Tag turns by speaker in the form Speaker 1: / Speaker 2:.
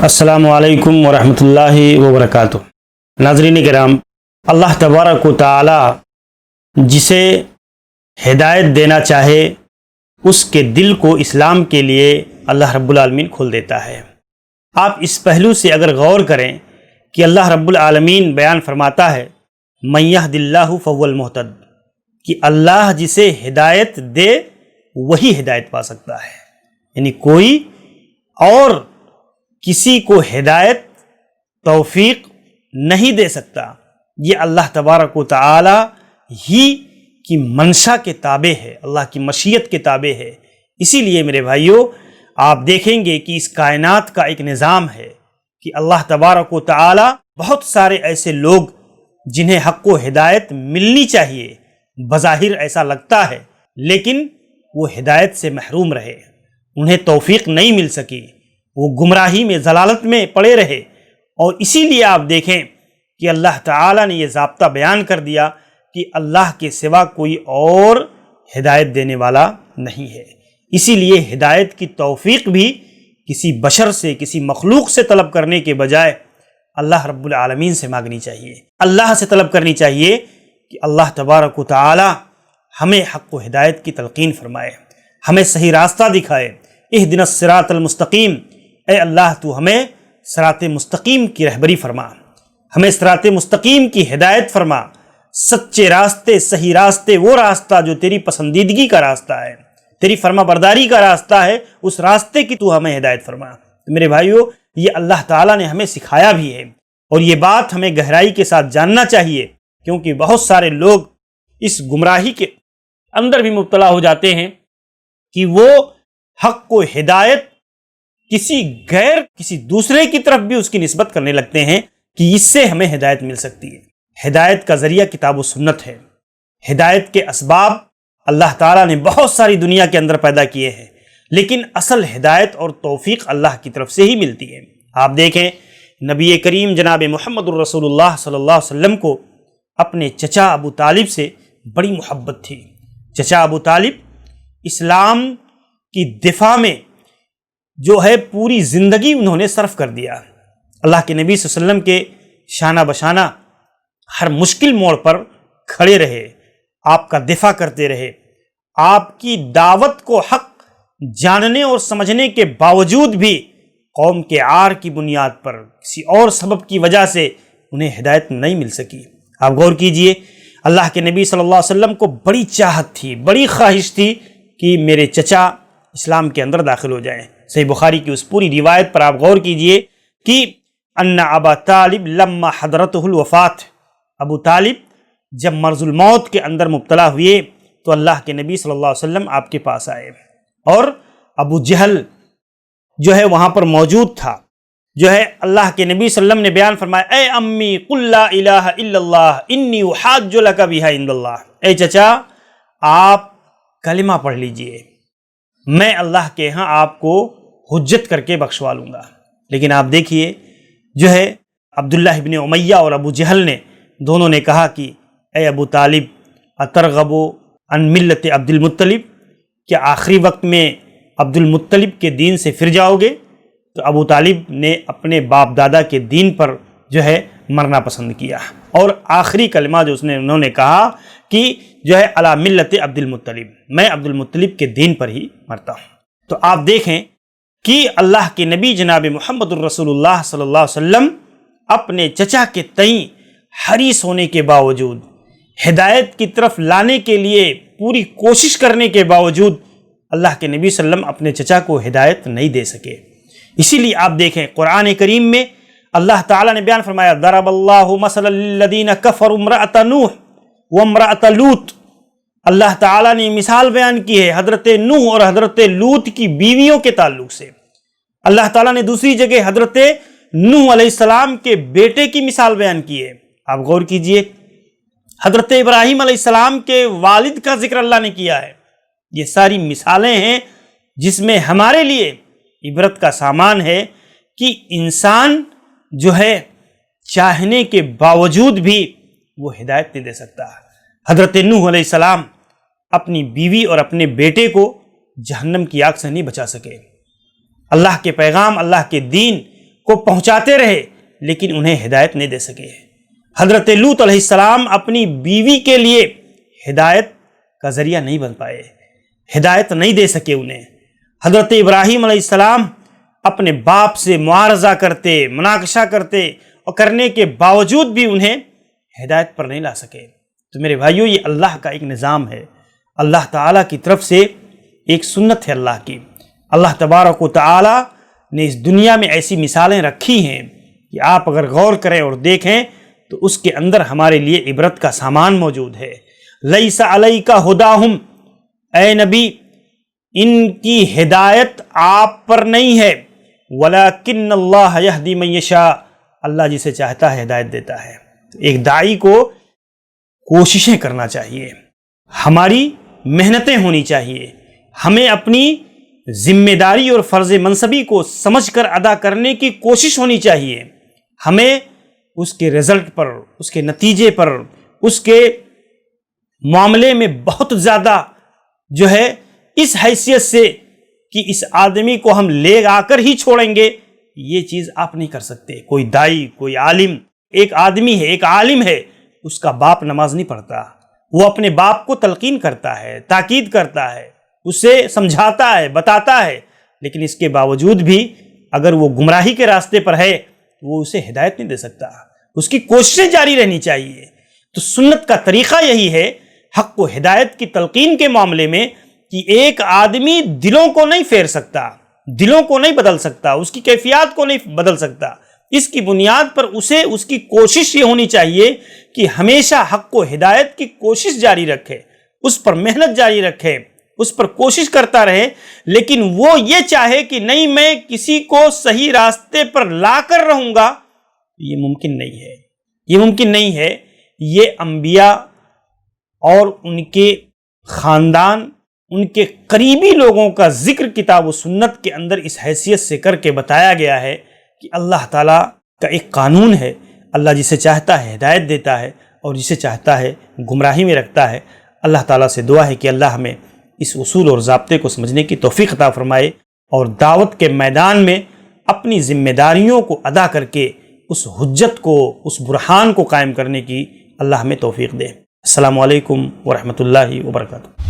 Speaker 1: السلام علیکم ورحمۃ اللہ وبرکاتہ۔ ناظرین کرام، اللہ تبارک و تعالی جسے ہدایت دینا چاہے اس کے دل کو اسلام کے لیے اللہ رب العالمین کھول دیتا ہے۔ آپ اس پہلو سے اگر غور کریں کہ اللہ رب العالمین بیان فرماتا ہے من یہد اللہ فہو المہتد، کہ اللہ جسے ہدایت دے وہی ہدایت پا سکتا ہے، یعنی کوئی اور کسی کو ہدایت توفیق نہیں دے سکتا۔ یہ اللہ تبارک و تعالی ہی کی منشا کے تابع ہے، اللہ کی مشیت کے تابع ہے۔ اسی لیے میرے بھائیوں، آپ دیکھیں گے کہ اس کائنات کا ایک نظام ہے کہ اللہ تبارک و تعالی بہت سارے ایسے لوگ جنہیں حق و ہدایت ملنی چاہیے، بظاہر ایسا لگتا ہے، لیکن وہ ہدایت سے محروم رہے، انہیں توفیق نہیں مل سکی، وہ گمراہی میں ضلالت میں پڑے رہے۔ اور اسی لیے آپ دیکھیں کہ اللہ تعالیٰ نے یہ ضابطہ بیان کر دیا کہ اللہ کے سوا کوئی اور ہدایت دینے والا نہیں ہے۔ اسی لیے ہدایت کی توفیق بھی کسی بشر سے، کسی مخلوق سے طلب کرنے کے بجائے اللہ رب العالمین سے مانگنی چاہیے، اللہ سے طلب کرنی چاہیے کہ اللہ تبارک و تعالی ہمیں حق و ہدایت کی تلقین فرمائے، ہمیں صحیح راستہ دکھائے۔ اہدنا الصراط المستقیم، اے اللہ تو ہمیں صراط مستقیم کی رہبری فرما، ہمیں صراط مستقیم کی ہدایت فرما، سچے راستے، صحیح راستے، وہ راستہ جو تیری پسندیدگی کا راستہ ہے، تیری فرما برداری کا راستہ ہے، اس راستے کی تو ہمیں ہدایت فرما۔ تو میرے بھائیوں، یہ اللہ تعالیٰ نے ہمیں سکھایا بھی ہے، اور یہ بات ہمیں گہرائی کے ساتھ جاننا چاہیے، کیونکہ بہت سارے لوگ اس گمراہی کے اندر بھی مبتلا ہو جاتے ہیں کہ وہ حق کو ہدایت کسی دوسرے کی طرف بھی اس کی نسبت کرنے لگتے ہیں کہ اس سے ہمیں ہدایت مل سکتی ہے۔ ہدایت کا ذریعہ کتاب و سنت ہے، ہدایت کے اسباب اللہ تعالیٰ نے بہت ساری دنیا کے اندر پیدا کیے ہیں، لیکن اصل ہدایت اور توفیق اللہ کی طرف سے ہی ملتی ہے۔ آپ دیکھیں نبی کریم جناب محمد الرسول اللہ صلی اللہ علیہ وسلم کو اپنے چچا ابو طالب سے بڑی محبت تھی۔ چچا ابو طالب اسلام کی دفاع میں جو ہے پوری زندگی انہوں نے صرف کر دیا۔ اللہ کے نبی صلی اللہ علیہ وسلم کے شانہ بشانہ ہر مشکل موڑ پر کھڑے رہے، آپ کا دفاع کرتے رہے، آپ کی دعوت کو حق جاننے اور سمجھنے کے باوجود بھی قوم کے عار کی بنیاد پر کسی اور سبب کی وجہ سے انہیں ہدایت نہیں مل سکی۔ آپ غور کیجئے، اللہ کے نبی صلی اللہ علیہ وسلم کو بڑی چاہت تھی، بڑی خواہش تھی کہ میرے چچا اسلام کے اندر داخل ہو جائیں۔ صحیح بخاری کی اس پوری روایت پر آپ غور کیجئے کہ ان ابا طالب لما حضرتہ الوفات، ابو طالب جب مرض الموت کے اندر مبتلا ہوئے تو اللہ کے نبی صلی اللہ علیہ وسلم آپ کے پاس آئے، اور ابو جہل جو ہے وہاں پر موجود تھا۔ جو ہے اللہ کے نبی صلی اللہ علیہ وسلم نے بیان فرمایا، اے امی قل لا الہ الا اللہ انی احاج لک بہا عند اللہ، اے چچا آپ کلمہ پڑھ لیجئے، میں اللہ کے ہاں آپ کو حجت کر کے بخشوا لوں گا۔ لیکن آپ دیکھیے جو ہے عبداللہ ابن امیہ اور ابو جہل نے دونوں نے کہا کہ اے ابو طالب اترغب عن ملت عبد المطلب، کہ آخری وقت میں عبد المطلب کے دین سے پھر جاؤ گے؟ تو ابو طالب نے اپنے باپ دادا کے دین پر جو ہے مرنا پسند کیا، اور آخری کلمہ جو انہوں نے کہا کہ جو ہے علی ملت عبد المطلب، میں عبد المطلب کے دین پر ہی مرتا ہوں۔ تو آپ دیکھیں کہ اللہ کے نبی جناب محمد الرسول اللہ صلی اللہ علیہ وسلم اپنے چچا کے تئیں حریص ہونے کے باوجود، ہدایت کی طرف لانے کے لیے پوری کوشش کرنے کے باوجود، اللہ کے نبی صلی اللہ علیہ وسلم اپنے چچا کو ہدایت نہیں دے سکے۔ اسی لیے آپ دیکھیں قرآن کریم میں اللہ تعالیٰ نے بیان فرمایا، ضرب اللہ مثلا للذین کفروا امرأۃ نوح وامرأۃ لوط، اللہ تعالیٰ نے مثال بیان کی ہے حضرت نوح اور حضرت لوط کی بیویوں کے تعلق سے۔ اللہ تعالیٰ نے دوسری جگہ حضرت نوح علیہ السلام کے بیٹے کی مثال بیان کی ہے۔ آپ غور کیجئے، حضرت ابراہیم علیہ السلام کے والد کا ذکر اللہ نے کیا ہے۔ یہ ساری مثالیں ہیں جس میں ہمارے لیے عبرت کا سامان ہے کہ انسان جو ہے چاہنے کے باوجود بھی وہ ہدایت نہیں دے سکتا۔ حضرت نوح علیہ السلام اپنی بیوی اور اپنے بیٹے کو جہنم کی آگ سے نہیں بچا سکے۔ اللہ کے پیغام، اللہ کے دین کو پہنچاتے رہے لیکن انہیں ہدایت نہیں دے سکے۔ حضرت لوط علیہ السلام اپنی بیوی کے لیے ہدایت کا ذریعہ نہیں بن پائے، ہدایت نہیں دے سکے انہیں۔ حضرت ابراہیم علیہ السلام اپنے باپ سے معارضہ کرتے، مناقشہ کرتے اور کرنے کے باوجود بھی انہیں ہدایت پر نہیں لا سکے۔ تو میرے بھائیوں، یہ اللہ کا ایک نظام ہے، اللہ تعالیٰ کی طرف سے ایک سنت ہے اللہ کی۔ اللہ تبارک و تعالیٰ نے اس دنیا میں ایسی مثالیں رکھی ہیں کہ آپ اگر غور کریں اور دیکھیں تو اس کے اندر ہمارے لیے عبرت کا سامان موجود ہے۔ لیس علیک ھداھم، اے نبی ان کی ہدایت آپ پر نہیں ہے، ولکن اللہ یہدی من یشاء، اللہ جسے چاہتا ہے ہدایت دیتا ہے۔ تو ایک داعی کو کوششیں کرنا چاہیے، ہماری محنتیں ہونی چاہیے، ہمیں اپنی ذمہ داری اور فرض منصبی کو سمجھ کر ادا کرنے کی کوشش ہونی چاہیے، ہمیں اس کے رزلٹ پر، اس کے نتیجے پر، اس کے معاملے میں بہت زیادہ جو ہے اس حیثیت سے کہ اس آدمی کو ہم لے آ کر ہی چھوڑیں گے، یہ چیز آپ نہیں کر سکتے۔ کوئی دائی، کوئی عالم، ایک آدمی ہے، ایک عالم ہے، اس کا باپ نماز نہیں پڑھتا، وہ اپنے باپ کو تلقین کرتا ہے، تاکید کرتا ہے، اسے سمجھاتا ہے، بتاتا ہے، لیکن اس کے باوجود بھی اگر وہ گمراہی کے راستے پر ہے وہ اسے ہدایت نہیں دے سکتا، اس کی کوششیں جاری رہنی چاہیے۔ تو سنت کا طریقہ یہی ہے حق و ہدایت کی تلقین کے معاملے میں کہ ایک آدمی دلوں کو نہیں پھیر سکتا، دلوں کو نہیں بدل سکتا، اس کی کیفیات کو نہیں بدل سکتا۔ اس کی بنیاد پر اسے اس کی کوشش یہ ہونی چاہیے کہ ہمیشہ حق و ہدایت کی کوشش جاری رکھے، اس پر محنت جاری رکھے، اس پر کوشش کرتا رہے، لیکن وہ یہ چاہے کہ نہیں میں کسی کو صحیح راستے پر لا کر رہوں گا، یہ ممکن نہیں ہے، یہ ممکن نہیں ہے۔ یہ انبیاء اور ان کے خاندان، ان کے قریبی لوگوں کا ذکر کتاب و سنت کے اندر اس حیثیت سے کر کے بتایا گیا ہے کہ اللہ تعالیٰ کا ایک قانون ہے، اللہ جسے چاہتا ہے ہدایت دیتا ہے اور جسے چاہتا ہے گمراہی میں رکھتا ہے۔ اللہ تعالیٰ سے دعا ہے کہ اللہ ہمیں اس اصول اور ضابطے کو سمجھنے کی توفیق عطا فرمائے اور دعوت کے میدان میں اپنی ذمہ داریوں کو ادا کر کے اس حجت کو، اس برہان کو قائم کرنے کی اللہ ہمیں توفیق دے۔ السلام علیکم ورحمۃ اللہ وبرکاتہ۔